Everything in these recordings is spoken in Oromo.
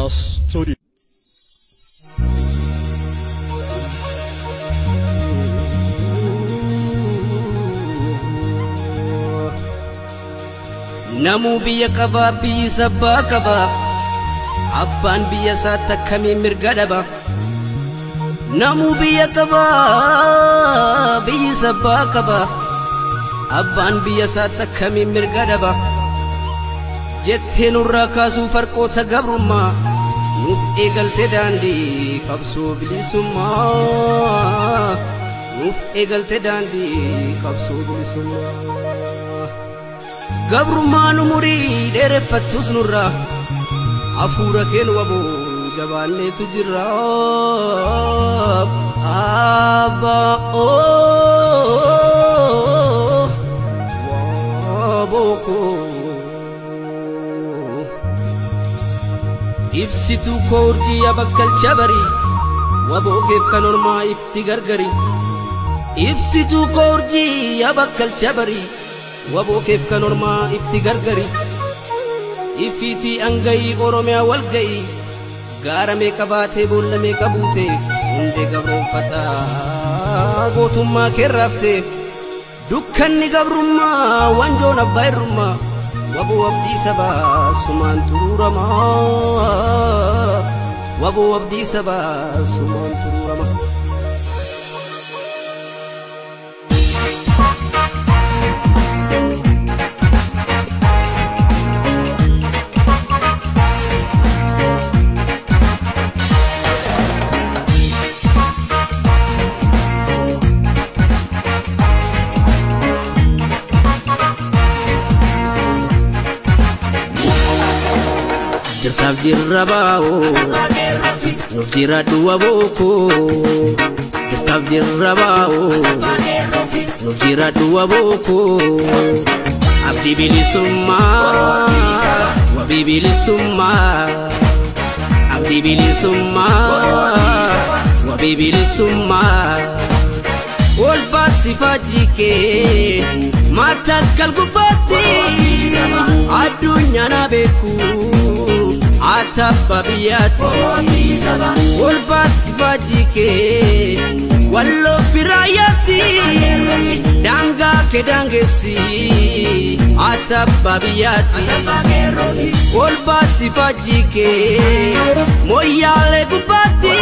Story. Namu biya kaba biya sabba kaba Abban biya sata kami mirga daba Namu biya kaba biya sabba kaba Abban biya sata kami mirga daba Jette nurra kaasu farqoota gabrummaa nuuf eegalte daandii qabsoo bilisummaa nuuf eegalte daandii qabsoo bilisummaa gabrummaa nu murii dheereffattus nurra hafuura keen waboo jabaanneetu jirra wabookoo ibsitu koorjii abakkalcha barii wabookeef kan ormaa ifti gargari ibsitu koorjii abakkalcha barii wabookeef kan ormaa ifti gargari ifiti angayi oromiyaa walgayi gaaramee qabaatee boollamee qabuute hundee gabroonfataa gootummaa keerraafte dukkanni gabrummaa wanjoon abbaa irrummaa Wabo abdi sabaa sumaan tururamaa Wabo abdi sabaa sumaan tururamaa Jirtaaf jirra baa'oo nuuf jira du'a bookoo Jirtaaf jirra baa'oo nuuf jira du'a bookoo abdii bilisummaa wabii bilisummaa abdii bilisummaa wabii bilisummaa ol baasifaa jikee maattakkal gubbaatti addunyaa na beekuu Atapa biyati Wal basifa jike Wallo firayati Danga ke dangesi Atapa biyati Wal basifa jike Moyale kupati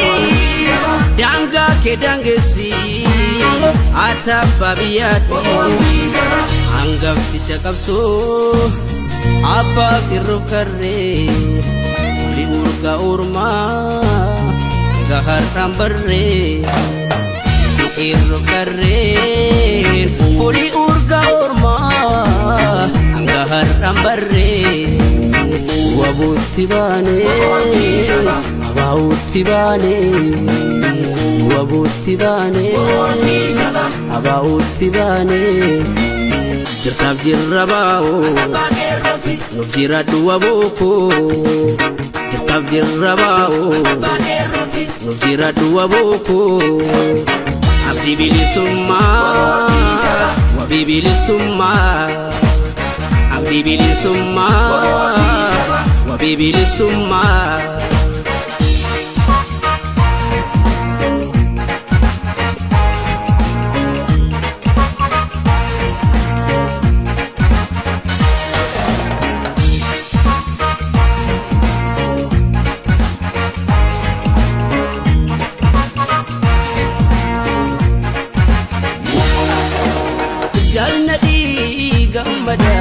Danga ke dangesi Atapa biyati Anggap dicakapso Apa kiru karre Urga urma gahar rambarre iru karre puri urga urma gahar rambarre wabuti bane abauti bane wabuti bane abauti bane Jirtaaf jirra baa'oo nuuf jira du'a bookoo Jirtaaf jirra baa'oo nuuf jira du'a bookoo abdii bilisummaa wabii bilisummaa abdii bilisummaa wabii bilisummaa Jalnadi gammada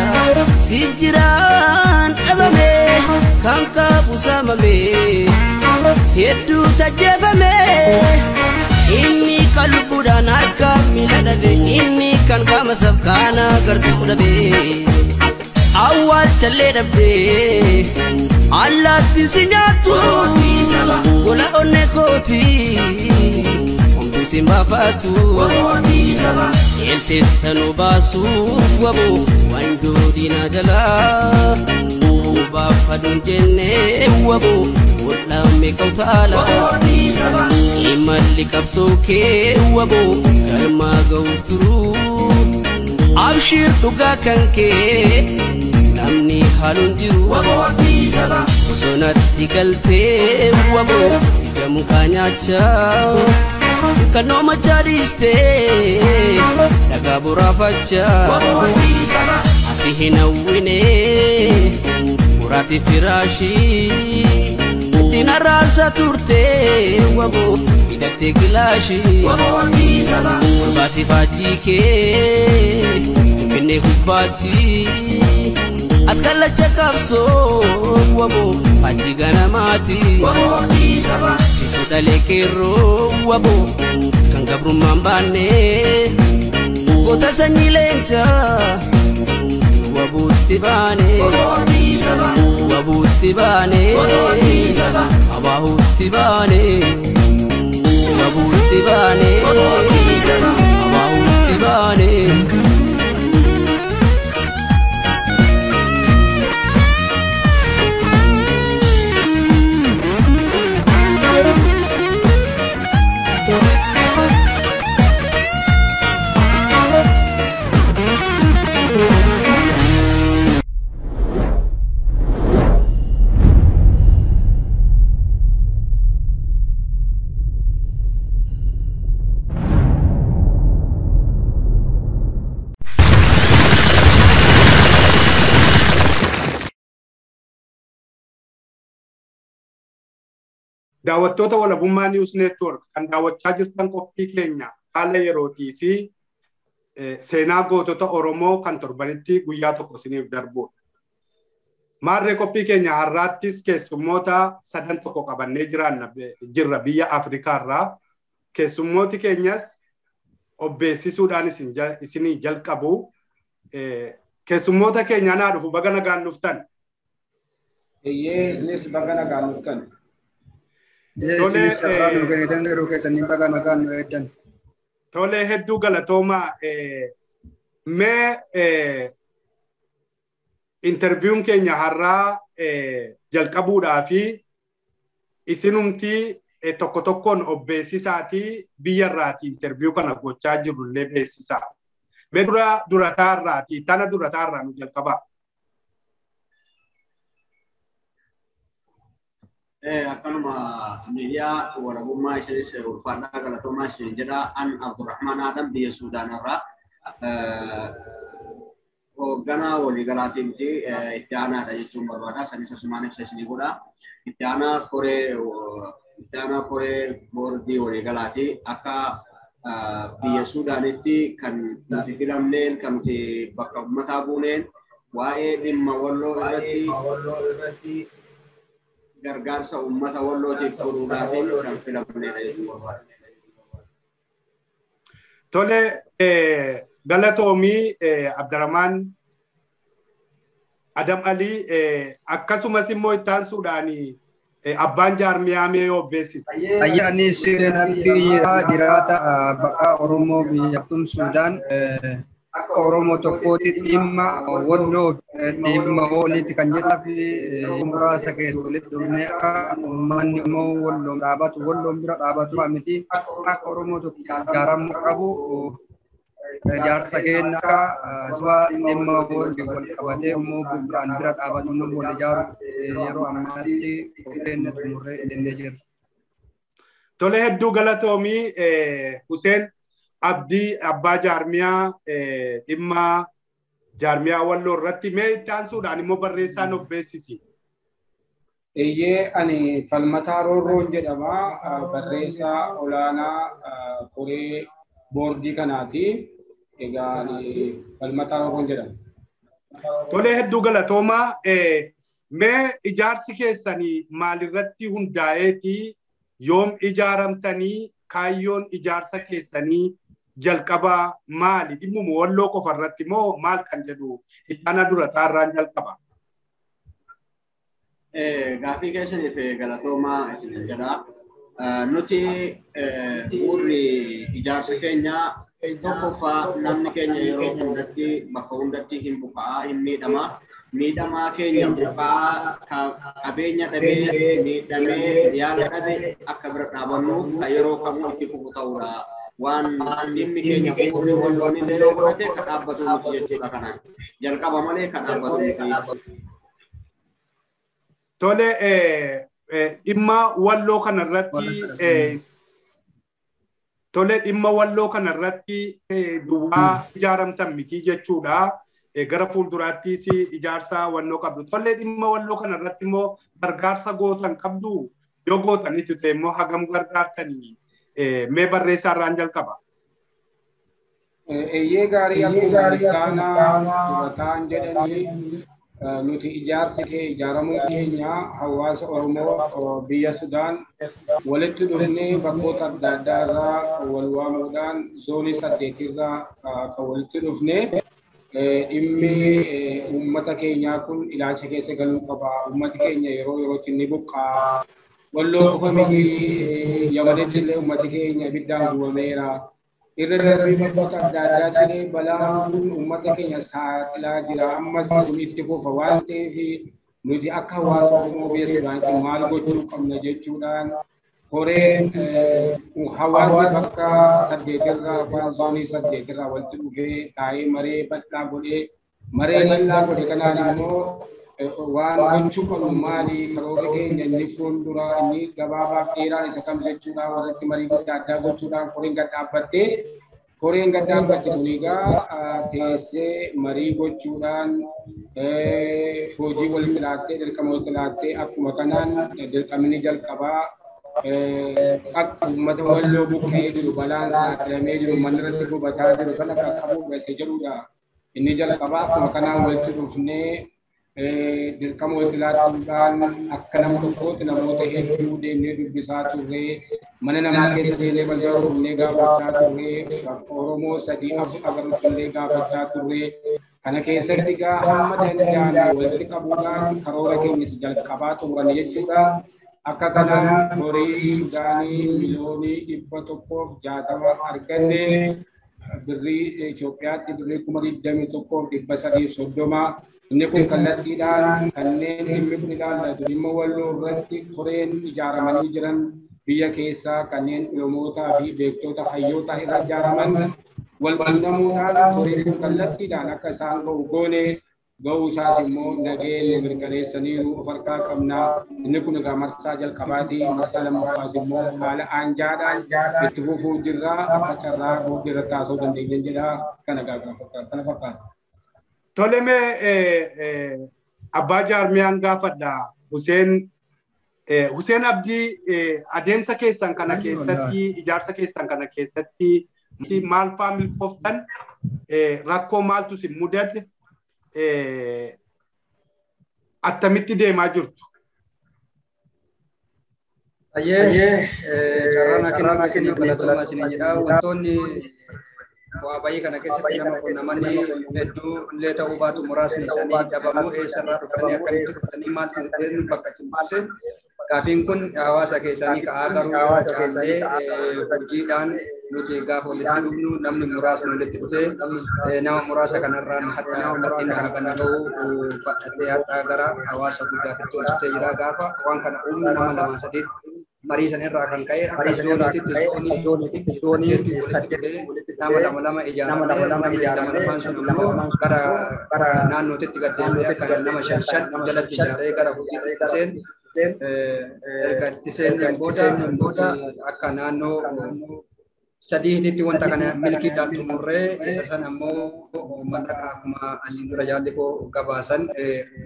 sijjiran dhabame kan qabu samame hedduu tajjefame inni kan lubbuudhaan harka miila dhabe inni kan qaama safkaana gartuu dhabe awwaalchallee dhabde Allaatti si nyaattu gola onne kooti homtuu si mbaafatu eelteettanu baasuuf waboo wandoo diina jalaa baafaduun jennee waboo wal'aame qawtaala imalli qabsoo kee waboo galmaa ga'uuf turuu abshir dhugaa kan kee namni haaluun jiru osonatti galtee waboo jamu kaanyachaa kanoo machaadhiistee dhagaa buraafachaa ati hin hawwinee muraati firaashii dina raasa turtee waboo hidhattee gilaashii baasii faajjii kee finfinnee gubbaatti Atkalacha qabsoo waboo faajjii ganamaati Sikuta lekeroo waboo kan gabrummaan baanee goota sanyii leencaa wabuutti baanee wabuutti baanee abaahuutti baanee wabuutti baanee abaahuutti baanee daawwattoota walabummaa News Network kan daawwachaa jirtan qophii keenya haala yerootii fi seenaa gootota Oromoo kan torbanitti guyyaa tokko isiniif darbuudha. Maarree qophii keenya har'aattis keessummoota sadan tokko qabannee jirra biyya Afrikaa irraa. Keessummooti keenyas obbeessisuudhaan isinii jalqabu. Keessummoota keenya naa dhufu baga nagaan dhuftan. Isinis baga nagaan dhuftan. Tole hedduu galatooma mee interviewun keenya har'aa jalqabuudhaa fi isinumti tokko tokkoon obbeessisaatii biyyarraati interview kana gochaa jirullee beeksisaa. Mee durataarraati tana durataarraa nu jalqabaa. Akkanuma miidiyaa walabummaa isinis ulfaadhaa galatoomaa isin jedha an Abdurrahman Adam biyya Suudaan irraa hoogganaa waliigalaatiimti itti aanaadha jechuun barbaada sanis asumaan ibsa isinii godha itti aanaa koree boordii waliigalaati akka biyya Suudaanitti kan nuti filamneen kan nuti bakka uummataa buuneen waa'ee dhimma walloo irratti gargaarsa ummata wallootiif fuudhuudhaatiin kan filamneedha jechuudha. Tole galatoomii Abdurrahman Adam Ali akkasumas immoo itti aansuudhaan abbaan jaarmiyaa mee obbeessisa. Ayyaanis biyya jiraata bakka Oromoo biyyattuu Suudaan akka Oromoo tokkootti dhimma walloo dhimma walitti kan jedhaa fi muraasa keessa walitti dhufnee akka uummanni immoo walloon dhaabatu walloon bira dhaabatu miti akka Oromoo tokko ijaaramuu qabu ijaarsa keenya akka sabaa dhimma wal qabatee immoo biraan bira dhaabatu immoo wal ijaaru yeroo ammaatti qopheenya xumurree illee jirra. Tole hedduu galatoomii Hussein Abdii abbaa jaarmiyaa dhimma jaarmiyaa walloo irratti mee itti aansuudhaan immoo barreessaan obbeessisi. Eeyyee ani Falmataa Roorroon jedhama barreessaa olaanaa koree boordii kanaati. Egaa Falmataa Roorroon jedhama. Tole hedduu galatoomaa mee ijaarsi keessanii maalirratti hundaa'eeti yoom ijaaramtanii kaayyoon ijaarsa keessanii jalqaba maali dhimma walloo qofarratti moo maal kan jedhu itti aanaa durataarraan jalqaba. Gaaffii keessaniif galatoomaa isin jedha. Nuti bu'uurri ijaarsa keenya tokkoffaa namni keenya yeroo hundatti bakka hundatti hin buqa'aa hin miidhama. Miidhamaa keenya buqa'aa qabeenya dhabee miidhamee yaala dhabe akka bira dhaabannuuf yeroo kamuu itti fufu ta'uudha. Waan dhimmi keenya bu'uurri walloon illee godhate kan dhaabbatu nuti jechuudha kanaan. Jalqaba malee kan dhaabbatu nuti. Tole dhimma walloo kanarratti duwwaa ijaaramtan miti jechuudha. Gara fuulduraattis ijaarsa wannoo qabdu. Tole dhimma walloo kanarratti immoo gargaarsa gootan qabdu. Yoo gootanitti ta'e immoo hagam gargaartanii mee barreessaa irraan jalqaba. Eeyyee gaarii dubataan jedhanii nuti ijaaramuu keenya hawaasa Oromoo biyya Sudaan walitti dhufnee bakkoota adda addaa irraa wal waamuudhaan zoonii 8 irraa kan walitti dhufnee dhimmi uummata keenyaa kun ilaalcha keessa galuu qaba. Uummati keenya yeroo yerootti ni buqqaa. Walloo qofa miti Yamanitti illee uummati keenya ibiddaan gubameera. Irra darbee bakkoota adda addaatti balaan kun uummata keenya saaxilaa jira. Ammas kun itti fufa waan ta'eef nuti akka hawaasa Oromoo biyya Sudaanitti maal gochuu qabna jechuudhaan koreen hawaasni bakka 8 irraa afaan zoonii 8 irraa walitti dhufee taa'ee maree bal'aa godhee maree bal'aa godhe kanaan immoo waan gochuu qabnu maali karoora keenya inni fuulduraa inni gabaabaa dheeraan isa kam jechuudhaan warratti marii adda addaa gochuudhaan koreen gad dhaabbattee kun egaa teessee marii gochuudhaan hojii walitti laattee dirqama walitti laattee akkuma kanaan dirqamni jalqabaa akka uummata walloo buqqee jiru balaan saaxilamee jiru manirratti gubataa jiru kan akka qabu isa jedhudha. Inni jalqabaa akkuma kanaan walitti dhufnee dirqama walitti laatuudhaan akka nama tokkootti namoota hedduu deemnee dubbisaa turre mana namaa keessa deemnee balbala rukunee gaafachaa turre bakka Oromoo 3-4 agarrutti illee gaafachaa turre kana keessatti egaa hamma danda'ame walitti qabuudhaan karoora keenyas jalqabaa turan jechuudha. Akka kanaan horii Sudaanii miliyoonii 160 arganne birrii Itoophiyaatti birrii 21,330 inni kun kallattiidhaan kanneen dhimmi kun ilaallatu dhimma walloo irratti koreen ijaaramanii jiran biyya keessaa kanneen ulumootaa fi beektoota hayyoota irra ijaaraman wal quunnamuudhaan koreen kun kallattiidhaan akka isaan ga'u goone ga'uu isaas immoo nageenya mirkaneessaniiru of harkaa qabnaa. Inni kun egaa marsaa jalqabaatii marsaa lammaffaas immoo haala aanjaadhaan itti fufuu jirraa akka carraa booddee irratti haasa'uu dandeenya jedha kana fakkaata. Tole mee abbaa jaarmiyaan gaafadha Huseen Abdii adeemsa keessan kana keessatti ijaarsa keessan kana keessatti maal fa'aa milkooftan rakkoo maaltu isin mudate attamitti deemaa jirtu? Carraan kennu galatoomaa isin jedha. Wantoonni bu'aa bayii kana keessatti nama quunnamanni hedduu illee ta'uu baatu muraasni isaanii dhabamuu eessarraa dhufanii akkamitti dhufanii maal ta'een bakka cimsee gaafiin kun hawaasa keessanii ka'aa garuu caallee hojiidhaan nuti gaafa walitti dhufnu namni muraasni walitti dhufee nama muraasa kanarraan hadhaa'ina kana kan ta'u badhatee hadhaa gara hawaasa guddaatti tolchitee jira gaafa waan kana uumnu nama 2-3 marii san irraa kan ka'e akka zoonii 8 nama lama ijaaraman afaan sun immoo gara naannootitti gaddeemee kan nama 5 jalatti ijaaree gara hojii erga itti seenneen booda akka naannoo 3tti wanta kana milkiidhaan xumurree isa san ammoo mallaqa akkuma asiin dura jaalli koo gabaasan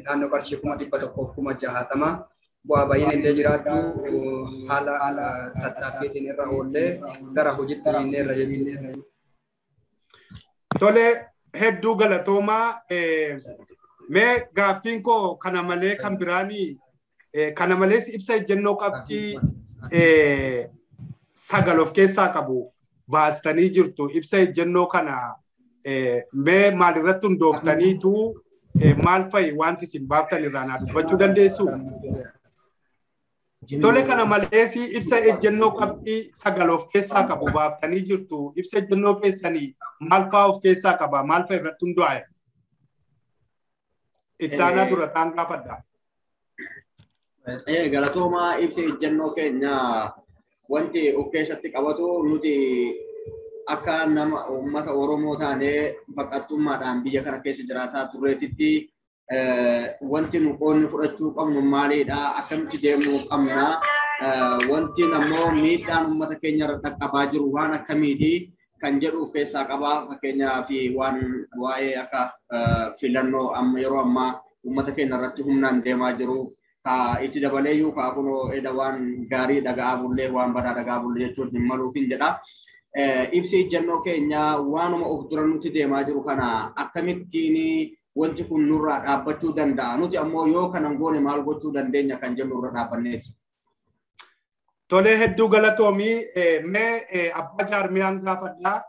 naannoo qarshii 160 bu'aa bayiin illee jiraatu haala tattaaffiitiin irra oollee gara hojiitti hiinneerra jechuudha. Tole hedduu galatoomaa mee gaaffiin koo kana malee kan biraanii kana malees ibsa ejjennoo qabxii 9 of keessaa qabu baastanii jirtu ibsa ejjennoo kana mee maalirratti hundooftaniitu maal fa'i wanti isin baaftan irraa naa dubbachuu dandeessu? Tole kana malees ibsa ejjennoo qabxii 9 of keessaa qabu baaftanii jirtu. Ibsa ejjennoo keessanii maal fa'aa of keessaa qaba? Maal fa'a irratti hundaa'e? Ittaanaa dura taan gaafadha. Galatooma ibsa ejjennoo keenya wanti of keessatti qabatu nuti akka nama uummata Oromoo taanee baqattummaadhaan biyya kana keessa jiraataa turreetitti wanti nu qoonni fudhachuu qabnu maalidha? Akkamitti deemuu qabna? Wanti ammoo miidhaan uummata keenya irra dhaqqabaa jiru waan akkamiiti kan jedhu of keessaa qaba. Fakkeenyaaf waan waa'ee akka filannoo amma yeroo ammaa uummata keenya irratti humnaan deemaa jiru itti dabaleeyyuu kunoo edda waan gaarii dhaga'aa bullee waan badaa dhaga'aa bullee jechuun hin maluufin jedha. Ibsi ejjennoo keenya waanuma of dura nuti deemaa jiru kana akkamittiin wanti kun nurraa dhaabbachuu danda'a? Nuti ammoo yoo kanan goone maal gochuu dandeenya kan jennu irra dhaabbanneeti. Tole hedduu galatoomii mee abbaa jaarmiyaan gaafadhaa.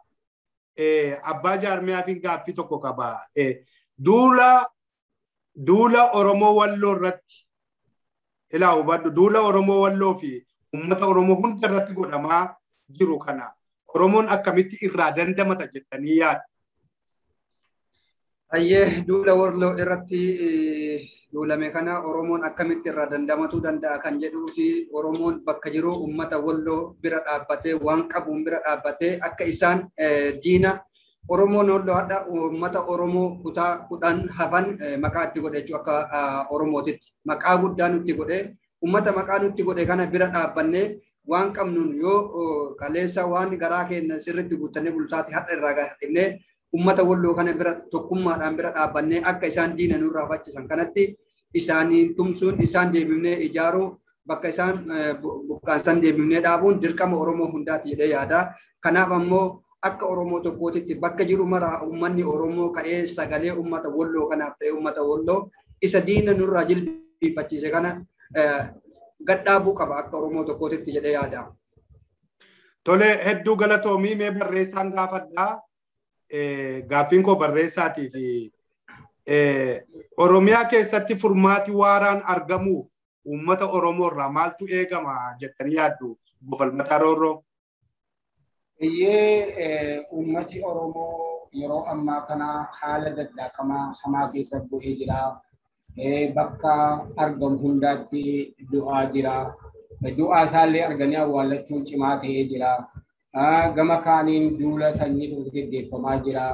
Abbaa jaarmiyaafin gaaffii tokko qaba. Duula Oromoo Walloo irratti ilaa hubadhu duula Oromoo Walloo fi uummata Oromoo hunda irratti godhamaa jiru kana Oromoon akkamitti irraa dandamata jettanii yaaddu? Ayyee duula Walloo irratti duulame kana Oromoon akkamitti irraa dandamatuu danda'a kan jedhuu fi Oromoon bakka jiru uummata Walloo bira dhaabbatee waan qabuun bira dhaabbatee akka isaan diina Oromoon Walloo hadha uummata Oromoo kutaa 10 hafan maqaa itti godhe jechuudha akka Oromootitti maqaa guddaa nutti godhe uummata maqaa nutti godhe kana bira dhaabbannee waan qabnuun yoo kaleessa waan garaa keenya sirriitti guuttannee bultaati hadha irraa gadhiifnee uummata Walloo kana bira tokkummaadhaan bira dhaabbannee akka isaan diina nurraa faccisan kanatti isaanii tumsuun isaan deebifnee ijaaruu bakka isaan buqqaansan deebifnee dhaabuun dirqama Oromoo hundaati jedhee yaada. Kanaaf ammoo akka Oromoo tokkootitti bakka jiru maraa uummanni Oromoo ka'ee sagalee uummata Walloo kanaaf ta'ee uummata Walloo isa diina nurraa jilbifachiise kana gadhaabuu qaba akka Oromoo tokkootitti jedhee yaada. Tole hedduu galatoomii mee barreessaan gaafadhaa. Gaaffiin koo barreessaatii fi Oromiyaa keessatti furmaati waaraan argamuuf uummata Oromoo irraa maaltu eegama jettanii yaaddu Bofalmataa Roorroo? Uummati Oromoo yeroo ammaa kana haala daddaqamaa hamaa keessa bu'ee jira. Bakka argamu hundaatti du'aa jira. Du'aa isaallee arganii awwaalachuun cimaa ta'ee jira. Gama kaaniin duula sanyii gaggeeffamaa jira.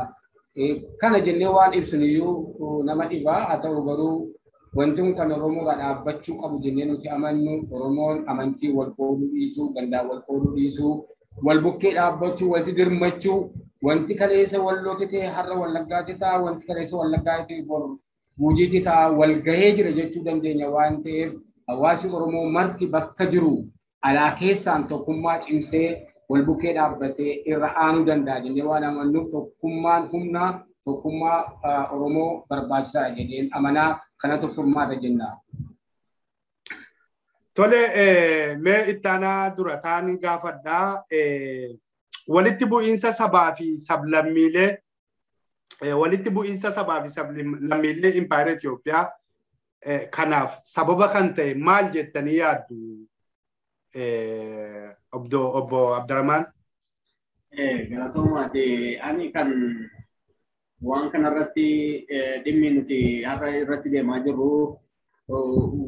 Kana jennee waan ibsiniyyuu nama dhibaa haa ta'u garuu wanti kun kan Oromoodhaa dhaabbachuu qabu jennee nuti amannu Oromoon amantii wal qooduu dhiisuu, gandaa wal qooduu dhiisuu, wal bukkee dhaabbachuu, walitti dirmachuu, wanti kaleessa Wallootti ta'e har'a Wallaggaatti ta'a, wanti kaleessa Wallaggaatti ta'e bor Gujiitti ta'a wal gahee jira jechuu dandeenya waan ta'eef hawaasni Oromoo marti bakka jiru alaa keessaan tokkummaa cimsee wal bukkee dhaabbatee irra aanuu danda'a jennee waan amannuuf tokkummaan humna tokkummaa Oromoo barbaachisaa jedheen amanaa kanatu furmaata jenna. Tole mee ittaanaa dura taan gaafadhaa walitti bu'iinsa sabaa fi sablammiilee impaayera Itoophiyaa kanaaf sababa kan ta'e maal jettanii yaaddu? Obbo Abdurrahman. Galatoomaati ani kan waan kanarratti dhimmi nuti har'a irratti deemaa jirru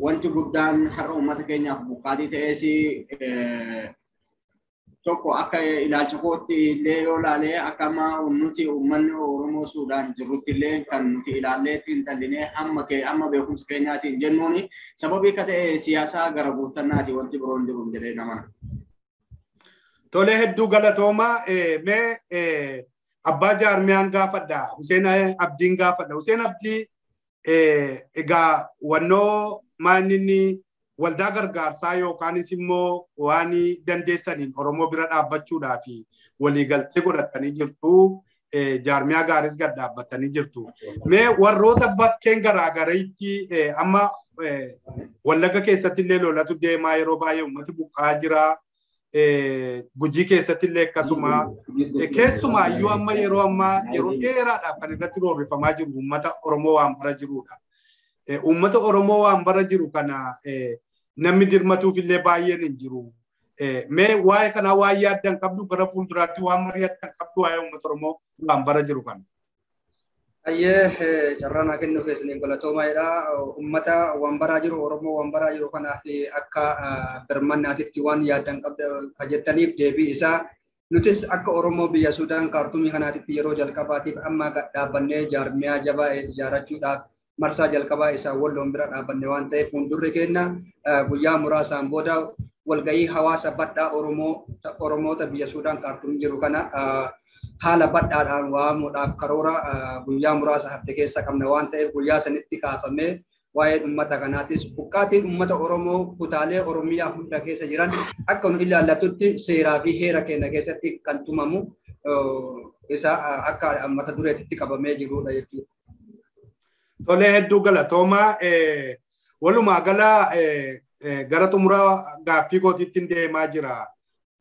wanti guddaan har'a uummata keenyaaf buqqaatii ta'es tokko akka ilaalcha kootti illee yoo ilaalee akkama nuti uummanni Oromoo Suudaan jirrutti illee kan nuti ilaallee xiinxallinee amma beekumsa keenyaatiin jennuun sababii akka ta'e siyaasaa gara guuttannaati wanti biroon jiru jedhee namana. Tole hedduu galatooma mee abbaa jaarmiyaan gaafadha Hussein Abdiin gaafadha. Hussein Abdii egaa wannoo maaninni waldaa gargaarsaa yookaanis immoo waan dandeessaniin Oromoo bira dhaabbachuudhaa fi waliigaltee godhatanii jirtu jaarmiyaa gaaris gad dhaabbatanii jirtu. Mee warroota bakkeen garaagaraatti amma Wallagga keessatti illee lolatu deemaa yeroo baay'ee uummati buqqaa jira. Gujii keessatti illee akkasuma keessumaa iyyuu amma yeroo dheeraadhaaf kan irratti roorrifamaa jiru uummata Oromoo waan bara jirudha. Uummata Oromoo waan bara jiru kana namni dirmatuuf illee baay'een hin jiru. Mee waa'ee kanaa waa yaaddan qabdu gara fuulduraatti waan mari'attan qabdu waa'ee uummata Oromoo waan bara jiru kana. Ayyee carraan haa kennu keessaniin galatoomaadha. Uummata waan baraa jiru Oromoo waan baraa jiru kanaaf akka birmannaatitti waan yaaddan qabda jettaniif deebii isaa nutis akka Oromoo biyya Sudaan kaartumii kanaatitti yeroo jalqabaatiif amma dhaabbannee jaarmiyaa jabaa ijaarrachuudhaaf marsaa jalqabaa isaa walloon bira dhaabbanne waan ta'eef fuuldurri keenya guyyaa muraasaan booda walgahii hawaasa badhaa Oromoota biyya Sudaan kaartumii jiru kana haala badhaadhaan waamuudhaaf karoora guyyaa muraasa hafte keessa qabna waan ta'eef guyyaa sanitti kaafamee waa'ee uummata kanaatis buqqaatiin uummata Oromoo kutaalee Oromiyaa hunda keessa jiran akka nu ilaallatutti seeraa fi heera keenya keessatti kan tumamu isa akka mata dureetitti qabamee jirudha jechuudha. Tolee hedduu galatoomaa walumaa gala gara xumura gaaffii kootiitti deemaa jira.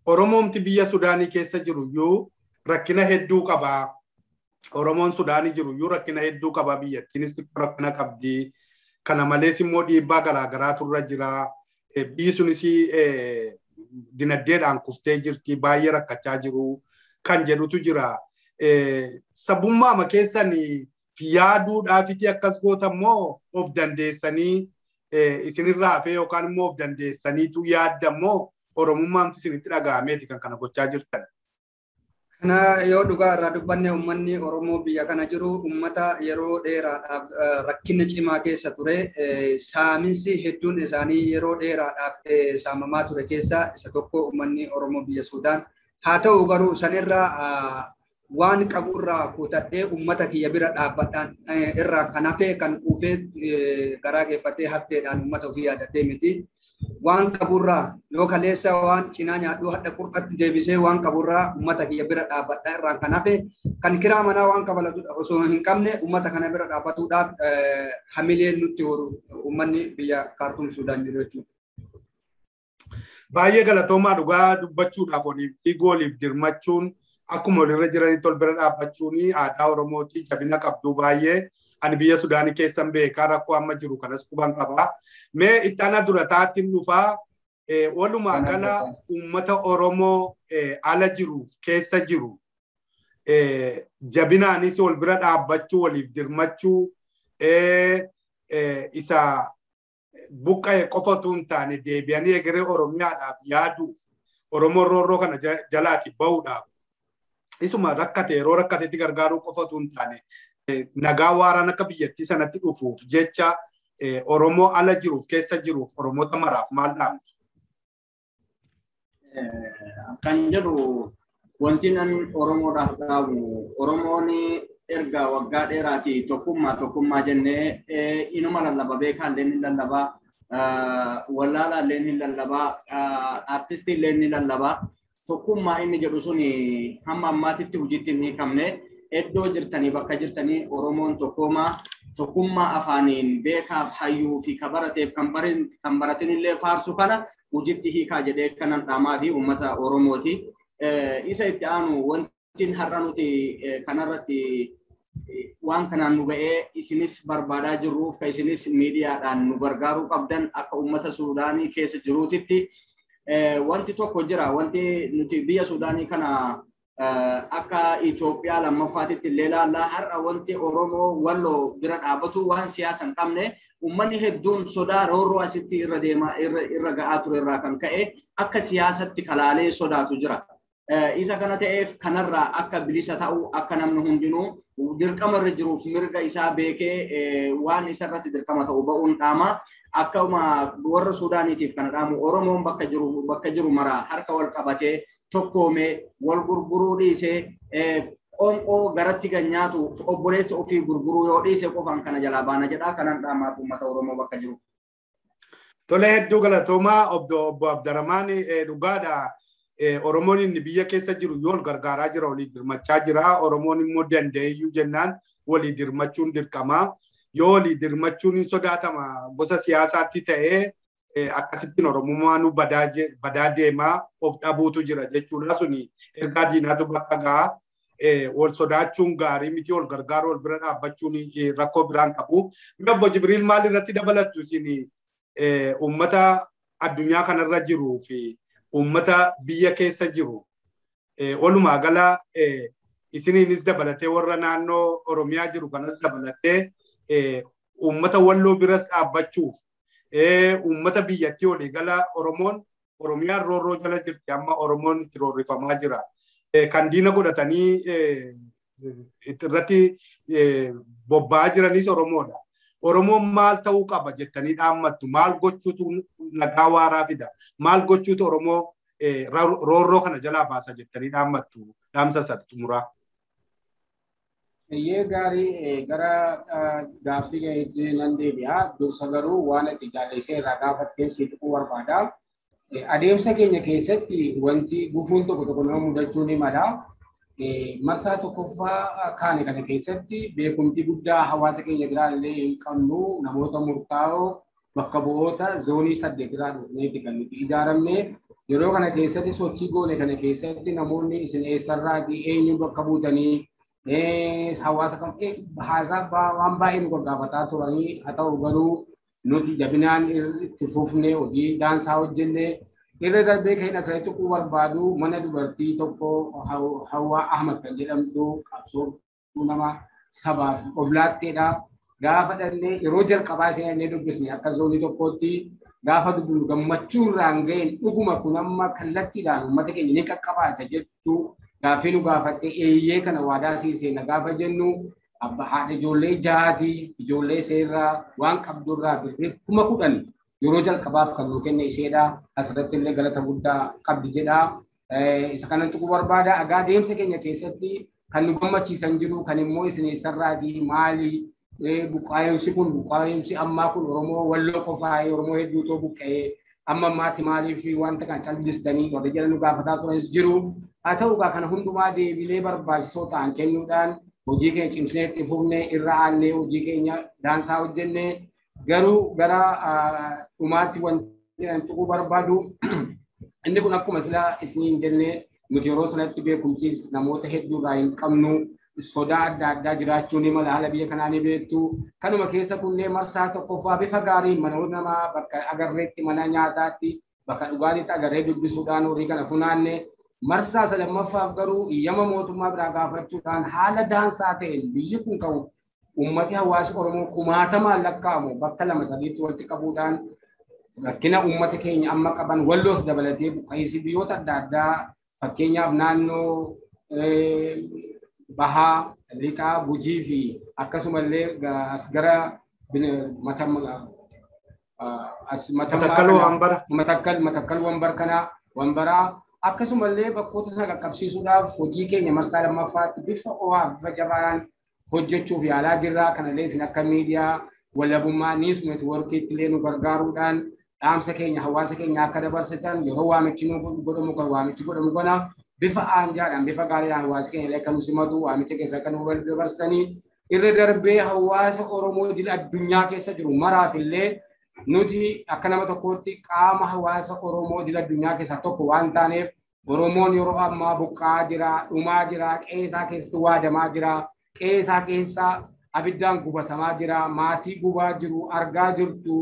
Oromoomti biyya Sudaanii keessa jiru iyyuu rakkina hedduu qaba. Oromoon Sudaanii jiru iyyuu rakkina hedduu qaba. Biyyattiinis rakkina qabdi. Kana malees immoo dhiibbaa garaagaraatu irra jira. Biyyi sunis dinagdeedhaan kuftee jirti. Baay'ee rakkachaa jiru. Kan jedhutu jira. Sabummaama keessan yaaduudhaafiti akkas gootammoo of dandeessanii isinirraa hafee yookaan immoo of dandeessaniitu yaaddamoo Oromummaamti isinitti dhaga'ameeti kan kana gochaa jirtan. Kana yoo dhugaa irraa dubbanne uummanni Oromoo biyya kana jiru uummata yeroo dheeraadhaaf rakkina cimaa keessa ture. Saaminsi hedduun isaanii yeroo dheeraadhaaf saamamaa ture keessaa isa tokko uummanni Oromoo biyya Sudaan. Haa ta'u garuu sanirraa waan qaburraa kutadhee uummata kiyya bira dhaabbadhaan irraa kan hafe kan quufee garaa geeffatee hafteedhaan uummata ofii yaadatee miti. Waan qaburraa yoo kaleessa waan cinaa nyaadhuu hadha qurxatti deebisee waan qaburraa uummata kiyya bira dhaabbadhaa irraan kan hafe kan kiraa manaa waan kabalatu osoo hin qabne uummata kana bira dhaabbatuudhaaf hamileen nutti horu uummanni biyya Kaartuum Sudaan jiru jechuudha. Baay'ee galatoomaa dhugaa dubbachuudhaaf waliif dirmachuun akkuma walirra jiranitti ol bira dhaabbachuun aadaa Oromooti jabina qabdu baay'ee. Ani biyya Sudaanii keessan beekaa rakkoo amma jiru kanas quban qaba. Mee itti ana dura taattiin dhufaa walumaa gala uummata Oromoo ala jiruuf keessa jiru jabinaanis wal bira dhaabbachuu waliif dirmachuu isa buqqa'e qofatu hin taane deebi'anii egeree Oromiyaadhaaf yaaduuf Oromoon roorroo kana jalaati bahuudhaaf isuma rakkate yeroo rakkatetti gargaaruu qofatu hin taane nagaa waaraan akka biyyattii sanatti dhufuuf jecha Oromoo ala jiruuf keessa jiruuf Oromoota maraaf maal dhaamtu? Kan jedhu wanti nan Oromoodhaaf dhaamu Oromoon erga waggaa dheeraati tokkummaa jennee inuma lallaba beekaan illee ni lallaba wallaala illee ni lallaba artistii illee ni lallaba tokkummaa inni jedhu sun hamma ammaatitti hojiitti hin hiikamne iddoo jirtanii bakka jirtanii Oromoon tokkummaa afaaniin beekaaf hayyuu fi kabarateef kan baratin illee faarsu kana hojiitti hiikaa jedhee kanan dhaamaa fi uummata Oromooti. Isa itti aanu wanti har'a nuti kanarratti waan kanaan nu ga'ee isinis barbaadaa jirruuf ka isinis miidiyaadhaan nu gargaaruu qabdan akka uummata Suudaanii keessa jiruutitti wanti tokko jira. Wanti nuti biyya Suudaanii kana akka Itoophiyaa lammaffaatitti illee ilaallaa har'a wanti Oromoo walloo bira dhaabbatu waan siyaasa hin qabne uummanni hedduun sodaa roorroo asitti irra deemaa irra ga'aa ture irraa kan ka'e akka siyaasatti kalaalee sodaatu jira. Isa kana ta'eef kanarraa akka bilisa ta'u akka namni hundinuu dirqama irra jiruuf mirga isaa beekee waan isarratti dirqama ta'u ba'uun dhaama. Akkuma warra Suudaaniitiif kana dhaamu Oromoon bakka jiru maraa harka wal qabatee tokkoomee wal gurguruu dhiisee onqoo garatti ganyaatu obboleessa ofii gurguruu yoo dhiise qofaan kana jalaa baana jedha. Kanan dhaamaaf uummata Oromoo bakka jiru. Tole hedduu galatoomaa obbo Abdurrahmaan dhugaadha. Oromoon inni biyya keessa jiru yoo gargaaraa jira walii dirmachaa jira. Oromoon immoo danda'eeyyuu jennaan walii dirmachuun dirqama. Yoo walii dirmachuun hin sodaatama gosa siyaasaatti ta'ee akkasittiin Oromummaanuu badaa deemaa of dhabuutu jira jechuudha suni ergaa diinaatu bakka gahaa. Wal sodaachuun gaarii miti wal gargaaru wal bira dhaabbachuun rakkoo biraan qabu. Obbo Jibriil maal irratti dabalattu isin uummata addunyaa kanarra jiruu fi uummata biyya keessa jiru walumaa gala isiniinis dabalatee warra naannoo Oromiyaa jiru kanas dabalatee uummata walloo biras dhaabbachuuf uummata biyyattii walii gala Oromiyaan roorroo jala jirti amma Oromoon itti roorrifamaa jira. Kan diina godhatanii irratti bobba'aa jiranis Oromoodha. Oromoon maal ta'uu qaba jettanii dhaammattu? Maal gochuutu nagaa waaraa fida? Maal gochuutu Oromoo roorroo kana jalaa baasa jettanii dhaammattu? Dhaamsa isaatti xumuraa. Iyyee gaarii gara gaaffii keetti nan deebi'a. Dursa garuu waan itti jaallisee irraa gaafatteen siituquu barbaada. Adeemsa keenya keessatti wanti gufuun tokko nama mudachuu ni mala. Marsaa tokkoffaa kaane kana keessatti beekumtii guddaa hawaasa keenya biraallee hin qabnu namoota murtaa'oo bakka bu'oota zoonii 8 irraa dhufneetti kan nuti ijaaramne. Yeroo kana keessatti sochii goone kana keessatti namoonni isin eessarraati eenyu bakka buutanii hawaasa kam haasaa waan baay'ee nu gaggaafachaa turanii haa ta'u garuu nuti jabinaan itti fufnee hojii daansaa hojjenne irra darbee kan asirratti tuquu barbaadu mana dubartii tokko Hawwaa Ahmad kan jedhamtu qabsooftuu nama sabaaf of laatteedha. Gaafa dhannee yeroo jalqabaa seenee dubbisne akka zoonii tokkootti gaafa dubbisu gammachuurraan ga'een dhuguma kun amma kallattiidhaan uummata keenya ni qaqqabaata jettu gaaffii nu gaafatte eeyyee kana waadaa siisee gaafa jennu haadha ijoollee jahaati ijoollee seerraa waan qabdurraa birrii 10,000 yeroo jalqabaaf kan nu kenne iseedha. Asirratti illee galata guddaa qabdi jedha. Isa kanan tuquu barbaada. Agaa deemsa keenya keessatti kan nu gammachiisan jiru kan immoo isin eessarraati maali buqqaa'insi kun buqqaa'insi ammaa kun Oromoo walloo qofaa Oromoo hedduutoo buqqa'ee amma ammaatti maaliif wanta kan callisanii warra jala nu gaafataa turanis jiru. Haa ta'u kana hundumaa deebilee barbaachisoo ta'an kennuudhaan hojii keenya cimsinee itti fufnee irra aannee hojii keenya daansaa hojjennee garuu gara dhumaatti wanti tuquu barbaadu inni kun akkuma silaa isiniin jennee nuti yeroo sanatti beekumsiis namoota hedduurraa hin qabnu sodaa adda addaa jiraachuu ni mala haala biyya kanaa ni beektu. Kanuma keessa kunneen marsaa tokkoffaa bifa gaariin manoota namaa bakka agarreetti mana nyaataatti bakka dhugaatiitti agarree dubbisuudhaan horii kana funaanne. Marsaa salamaffaaf garuu iyyama mootummaa biraa gaafachuudhaan haala daansaa ta'een biyyi kun ka'u uummati hawaasa Oromoo 10,000 lakkaa'amu bakka 2-3tti walitti qabuudhaan rakkina uummata keenya amma qaban walloos dabalatee buqqa'iinsi biyyoota adda addaa fakkeenyaaf naannoo Bahaa, Lixaa, Gujii fi akkasumallee as gara Matakkal Wambaraa akkasumallee bakkoota sana qaqqabsiisuudhaaf hojii keenya marsaa lammaffaatti bifa ho'aa bifa jabaan hojjechuuf yaalaa jirra. Kanallee isin akka miidiyaa walabummaa News Networkiitti illee nu gargaaruudhaan dhaamsa keenya hawaasa keenya akka dabarsitan yeroo waamichi nu godhamu kan waamichi godhamu kana bifa aanjaadhaan bifa gaariidhaan hawaasa keenya illee kan nu simatu waamicha keessa kan nu dabarsitanii irra darbee hawaasa Oromoo idil addunyaa keessa jiru maraaf illee nuti akka nama tokkotti qaama hawaasa Oromoo idil addunyaa keessaa tokko waan taaneef Oromoon yeroo ammaa buqqaa jira, dhumaa jira, qeesaa keessatti waadamaa jira, qeesaa keessaa abiddaan gubatamaa jira, maatii gubaa jiru argaa jirtu.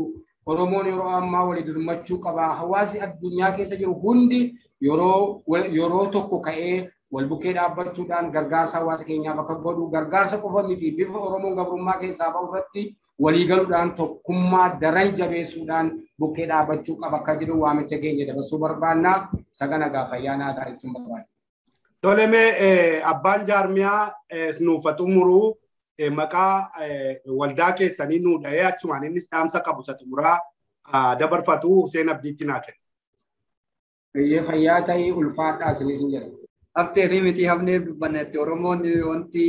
Oromoon yeroo ammaa walii dirmachuu qaba. Hawaasi addunyaa keessa jiru hundi yeroo tokko ka'ee wal bukkee dhaabbachuudhaan gargaarsa hawaasa keenyaaf akka godhu gargaarsa qofa miti bifa Oromoon gabrummaa keessaa ba'u irratti walii galuudhaan tokkummaa daran jabeessuudhaan bukkee dhaabbachuu qaba akka jedhu waamicha keenya dabarsuu barbaanna. Sagana gaafayyaanaa taa'achuun barbaada. Tolemee abbaan jaarmiyaa nuuf xumuruu maqaa waldaa keessanii nuu dha'ee achumaan innis dhaamsa qabu isa xumuraa dabarfatu Hussein Abdiitti naa kenna. Fayyaa ta'ii ulfaadhaa isinis hin jedhamu. Haftee fi miti hafnee dubbannetti Oromoon wanti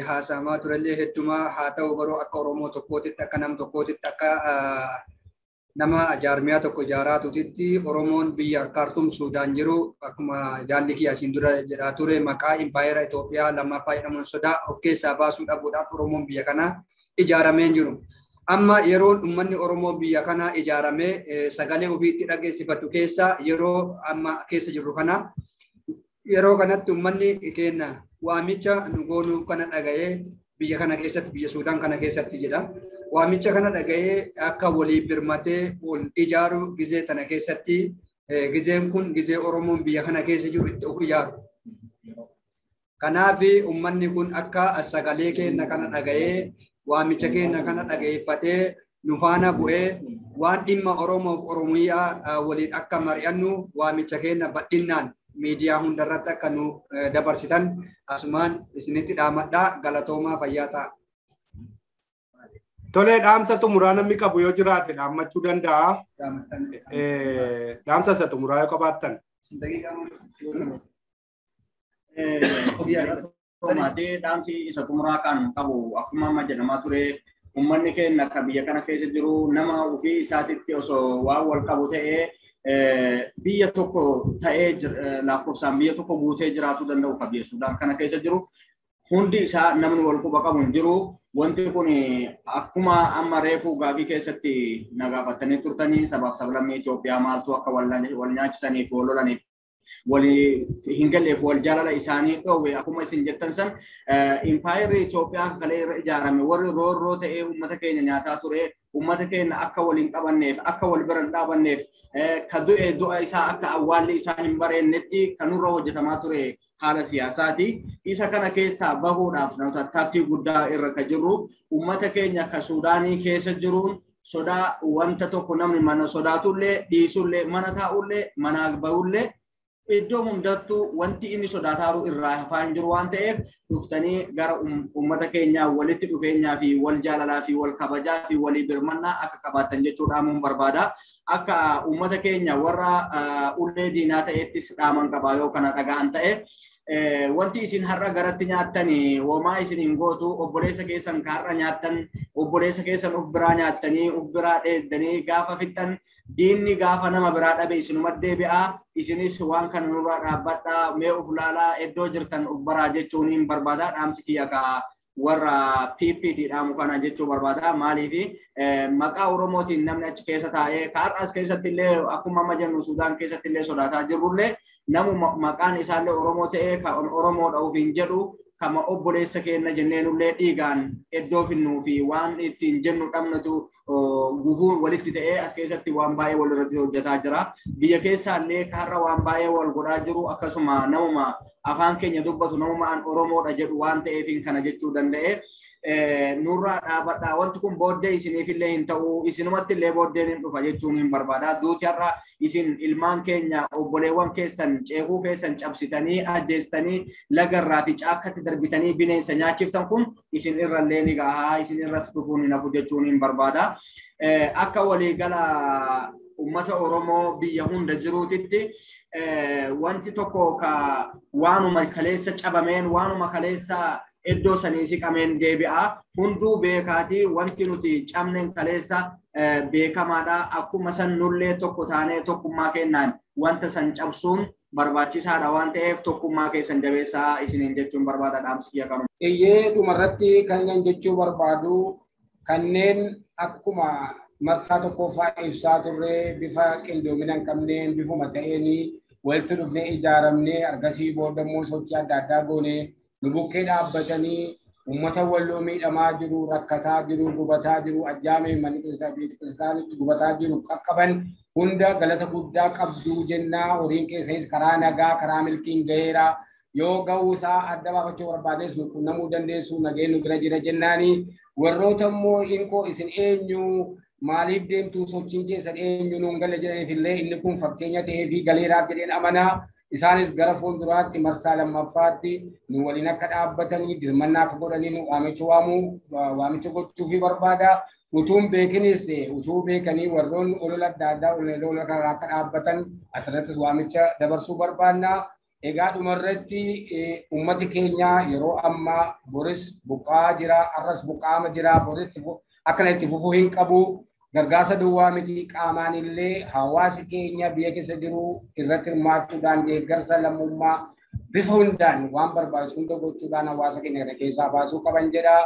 haasamaa turellee heddumaa haa ta'u garuu akka Oromoo tokkootitti akka nam tokkootitti akka nama jaarmiyaa tokko ijaaraa tuutitti Oromoon biyya Kaartum Suudaan jiru akkuma jaalli kiyya asiin dura jedhaa ture maqaa impaayera Itoophiyaa lammaffaa jedhamuun sodaa of keessaa baasuu dhabuudhaan Oromoon biyya kana ijaaramee jiru. amma yeroon uummanni Oromoo biyya kana ijaaramee sagalee ofiitti dhageessifatu keessa yeroo amma keessa jirru kana yeroo kanatti uummanni keenya waamicha nu goonuuf kana dhaga'ee biyya kana keessatti biyya Suudaan kana keessatti jedha. Waamicha kana dhaga'ee akka walii birmatee ol ijaaru gizee tana keessatti gizeen kun gizee Oromoon biyya kana keessa jiru itti of ijaaru. Kanaaf uummanni kun akka sagalee keenya kana dhaga'ee waamicha keenya kana dhaggeeffatee nu faana bu'ee waan dhimma Oromoof Oromiyaa waliin akka mari'annu waamicha keenya bal'inaan miidiyaa hundarratti akka nu dabarsitan asumaan isinitti dhaamadhaa galatoomaa fayyaa ta'a. Tole dhaamsa xumuraa namni qabu yoo jiraate dhaammachuu danda'a. Dhaamsa isa xumuraa yoo qabaattan. Dhaamsi isa xumuraa kan qabu akkuma amma jedhamaa ture uummanni keenya akka biyya kana keessa jiru nama ofii isaatitti osoo waan wal qabu ta'ee biyya tokko ta'ee lakkoofsaan biyya tokko guutee jiraachuu danda'u kan biyya Suudaan kana keessa jiru hundi isaa namni wal quba qabu hin jiru. Wanti kun akkuma amma reefuu gaafii keessatti nagaafatanii turtanii sabaaf sablammii Itoophiyaa maaltu akka wal nyaachisaniif wal lolaniif walii hin galleef wal jaalala isaanii dhoowwe akkuma isin jettan san impaayirri Itoophiyaa kalee irra ijaarame warri roorroo ta'ee uummata keenya nyaataa ture uummata keenya akka waliin qabanneef akka wal bira hin dhaabanneef ka du'e du'a isaa akka awwaalli isaa hin bareennetti kanurra hojjetamaa ture haala siyaasaati. Isa kana keessaa bahuudhaaf nama tattaaffii guddaa irra ka jirru uummata keenya akka Suudaanii keessa jiruun sodaa wanta tokko namni mana sodaatullee dhiisullee mana taa'ullee manaa bahullee iddoo hundattuu wanti inni sodaataaru irraa hafaa hin jiru waan ta'eef dhuftanii gara uummata keenyaa walitti dhufeenyaa fi wal jaalalaa fi wal kabajaa fi walii birmannaa akka qabaatan jechuudha mun barbaada. Akka uummata keenya warra ullee diinaa ta'ettis dhaaman qabaa yoo kana dhagaan ta'e wanti isin har'a garatti nyaattanii homaa isin hin gootu obboleessa keessan har'a nyaattan obboleessa keessan of biraa nyaattanii of biraa dheeddanii gaafa fixxan diinni gaafa nama biraa dhabe isinumatti deebi'aa isinis waan kana nurraa dhaabbadhaa mee of laalaa iddoo jirtan of baraa jechuun hin barbaada. Dhaamsi kiyya ka warra PPT dhaamu kana jechuu barbaada. Maaliif maqaa Oromootiin namni achi keessa taa'ee har'as keessatti illee akkuma amma jennu Suudaan keessatti illee sodaataa jirrullee namu maqaan isaallee Oromoo ta'ee kan Oromoodha ofiin jedhu kama obboleessa keenya jenneenullee dhiigaan iddoo finnuu fi waan ittiin jennu dhabnatu gufuun walitti ta'ee as keessatti waan baay'ee wal irratti hojjetaa jira. Biyya keessaallee har'a waan baay'ee wal godhaa jiru akkasuma namuma afaan keenya dubbatu namumaan Oromoodha jedhu waan ta'eef kana jechuu danda'e. Nurraa dhaabadhaa wanti kun booddee isiniifillee hin ta'u isinumatti illee booddeen hin dhufa jechuun hin barbaada. Duuti har'a isin ilmaan keenya obboleewwan keessan ceekuu keessan cabsitanii ajjeestanii lagarraa fi caakkatti darbitanii bineensa nyaachiftan kun isin irrallee ni gahaa isin irras dhufuun hin hafu jechuun hin barbaada. Akka waliigala uummata Oromoo biyya hunda jiruutitti wanti tokko ka waanuma kaleessa cabameen waanuma kaleessa iddoo sanii siqameen deebi'a hunduu beekaatii wanti nuti cabneen kaleessa beekamaadha akkuma san nullee tokko taanee tokkummaa kennaan wanta san cabsuun barbaachisaadha waan ta'eef tokkummaa keessan jabeessaa isiniin jechuun barbaada. Dhaamsi kiyya qabu. Dhumarratti kan jechuu barbaadu kanneen akkuma marsaa tokkoffaa ibsaa turre bifa qindoomina hin qabneen bifuma ta'een walitti dhufnee ijaaramnee argasii boodammoo sochii adda addaa goonee nu bukkee dhaabbatanii uummata walloo miidhamaa jiru rakkataa jiru gubataa jiru ajjaamee manni kiristaanitti gubataa jiru qaqqaban hunda galata guddaa qabduu jennaa horiin keessanis karaa nagaa karaa milkiin gaheera yoo ga'uusaa adda baafachuu barbaades nu qunnamuu dandeessu nageenyu bira jira jennaanii warroota immoo inkoo isin eenyu maaliif deemtuu sochiin keessan eenyu nuun gala jedhaniifillee inni kun fakkeenya ta'ee fi galeeraaf jedheen amanaa. Isaanis gara fuulduraatti marsaa lammaffaatti nu waliin akka dhaabbatanii dirmannaa akka godhanii nu waamicha gochuufi barbaada. Utuun beekinis utuu beekanii warroonni olola adda addaa olola akka dhaabbatan asirrattis waamicha dabarsuu barbaanna. Egaa dhumarratti uummati keenya yeroo ammaa boris buqqaa jira, arras buqqaama jira, boritti akkana itti fufuu hin qabu. Gargaarsa duwwaa miti qaamaan illee hawaasi keenya biyya keessa jiru irratti hirmaachuudhaan deeggarsa lammummaa bifa hundaan waan barbaachisu hunda gochuudhaan hawaasa keenya kana keessaa baasuu qaban jedha.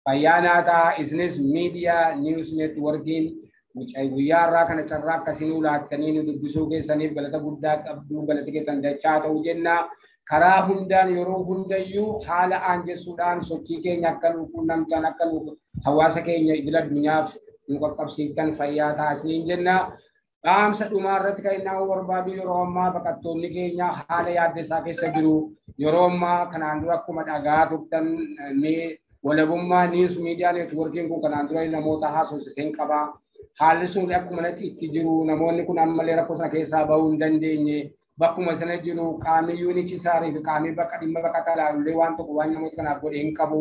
fayyaanaataa isinis miidiyaa niwus neetworkiin mucaa guyyaarraa kana carraa akkasiin laattanii nu dubbisuu keessaniif galata guddaa qabdu galata keessan dachaa ta'uu jenna. Karaa hundaan yeroo hundayyuu haala aanjessuudhaan sochii keenya akka nu quunnamtan akka nu hawaasa keenya idil addunyaaf nu qaqqabsiiftan fayyaa taasisaniin jenna. Dhaamsa dhumaa irratti kan inni barbaadu yeroo ammaa baqattoonni keenya haala yaaddessaa keessa jiru. Yeroo ammaa kanaan dura akkuma dhagaa turtan walabummaa niwus miidiyaa neetworkiin kun kanaan dura namoota haasofsiiseen qaba. Haalli sun akkuma itti jiru namoonni kun ammallee rakkoo sana keessaa bahuu hin dandeenye. Bakkuma sana jiru qaamni yuunichiisaarii fi qaamni bakka dhimma bakka talaallee waan tokko waan namoota kanaaf godhe hin qabu.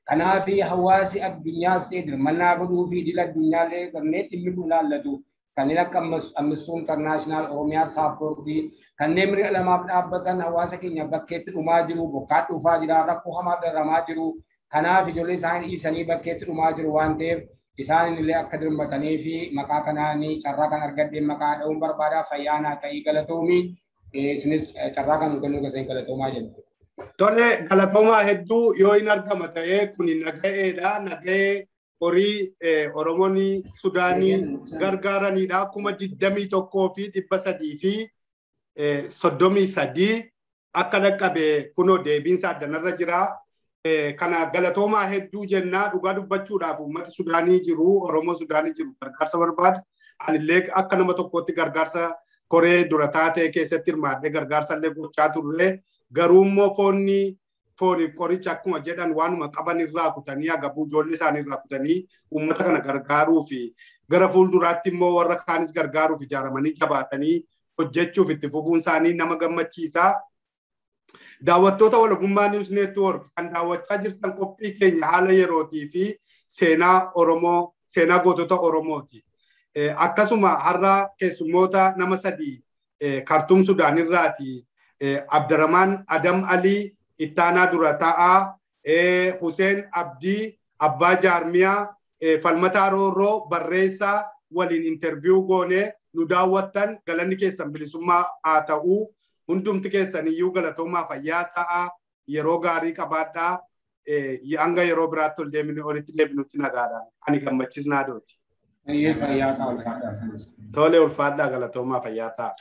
Kanaaf hawaasi addunyaas ta'e dirmannaa godhuu fi idil addunyaallee kanneen dhimmi kun ilaallatu kanneen akka Amnesty International Oromiyaa Saappoortii kanneen mirga lamaaf dhaabbatan hawaasa keenya bakkeetti dhumaa jiru bokkaa dhufaa jira rakkoo hamaa darramaa jiru. Kanaaf ijoollee isaanii dhiisanii bakkeetti dhumaa jiru waan ta'eef isaan illee akka dirmatanii fi maqaa kanaanii carraa kan argadheen maqaa dha'uun barbaadaa fayyaanaa ta'ii galatoomii. Isinis carraa kan kennuu keessan galatoomaa jenna. Tole galatoomaa hedduu yoo hin argama ta'ee kun naga'eedha. Naga'ee horii Oromoon Sudaanii gargaaranidha. 21,333 akka dhaqqabe kunoo deebiinsa addanarra jira. Kana galatoomaa hedduu jennaa dhugaa dubbachuudhaaf uummata Sudaanii jiru Oromoo Sudaanii jiru gargaarsa barbaada. Anillee akka nama tokkotti gargaarsa koree dura taatee keessatti hirmaadhee gargaarsa illee gochaa turre garuu immoo fooniif qoricha akkuma jedhan waanuma qaban irraa kutanii agabuu ijoollee isaanii irraa kutanii uummata kana gargaaruu fi gara fuulduraatti immoo warra kaanis gargaaruuf ijaaramanii jabaatanii hojjechuuf itti fufuun isaanii nama gammachiisa. Daawwattoota walabummaa niwus neetwork kan daawwachaa jirtan qophii keenya haala yerootii fi seenaa gootota Oromooti. Akkasuma har'a keessummoota nama sadii Kartum Sudaan irraati Abdurrahman Adam Ali ittaanaa dura taa'aa Hussein Abdii Abbaa Jaarmiyaa Falmataa Roorroo barreessaa waliin interview goone nu daawwattan galanni keessan bilisummaa haa ta'uu hundumti keessan iyyuu galatoomaa fayyaa ta'aa yeroo gaarii qabaadhaa hanga yeroo biraatti olitti deebinutti nagaadhaan ani gammachiisnaa dooti. Tole ulfaadhaa galatoomaa fayyaa ta'a.